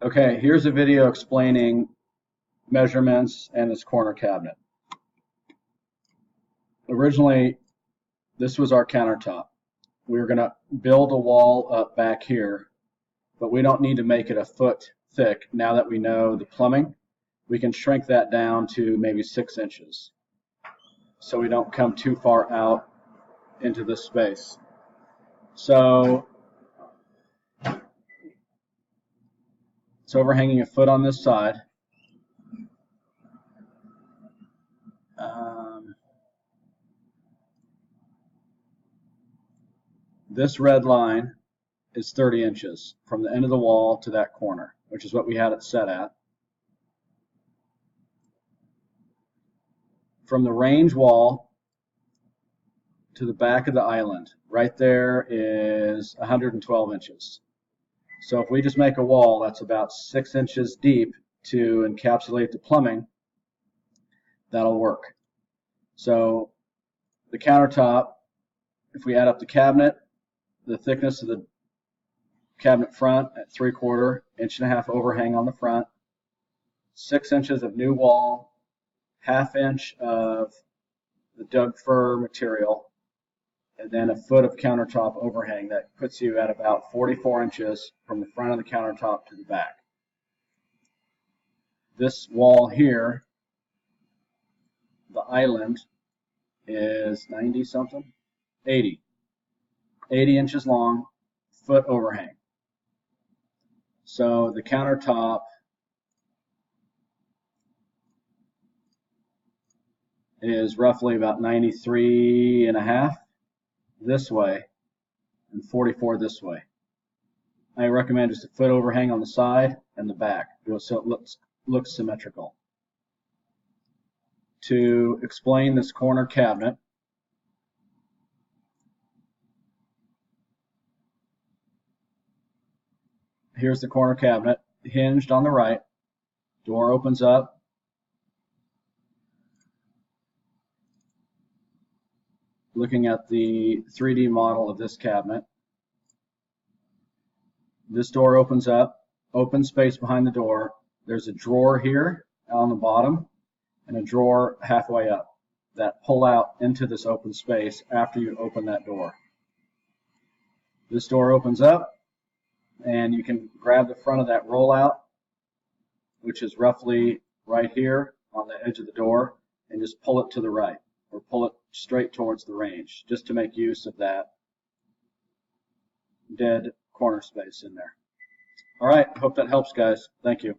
Okay, here's a video explaining measurements and this corner cabinet. Originally, this was our countertop. We were going to build a wall up back here, but we don't need to make it a foot thick. Now that we know the plumbing, we can shrink that down to maybe 6 inches so we don't come too far out into this space. So it's overhanging a foot on this side. This red line is 30 inches from the end of the wall to that corner, which is what we had it set at. From the range wall to the back of the island, right there is 112 inches. So if we just make a wall that's about 6 inches deep to encapsulate the plumbing, that'll work. So the countertop, if we add up the cabinet, the thickness of the cabinet front at 3/4 inch and a half overhang on the front, 6 inches of new wall, 1/2 inch of the Doug fir material, and then a foot of countertop overhang. That puts you at about 44 inches from the front of the countertop to the back. This wall here, the island, is 90 something, 80 inches long, foot overhang. So the countertop is roughly about 93 and a half this way and 44 this way. I recommend just a foot overhang on the side and the back so it looks symmetrical. To explain this corner cabinet, here's the corner cabinet, hinged on the right, door opens up, looking at the 3D model of this cabinet. This door opens up, open space behind the door. There's a drawer here on the bottom and a drawer halfway up that pull out into this open space after you open that door. This door opens up and you can grab the front of that rollout, which is roughly right here on the edge of the door, and just pull it to the right or pull it straight towards the range just to make use of that dead corner space in there. All right, hope that helps, guys. Thank you.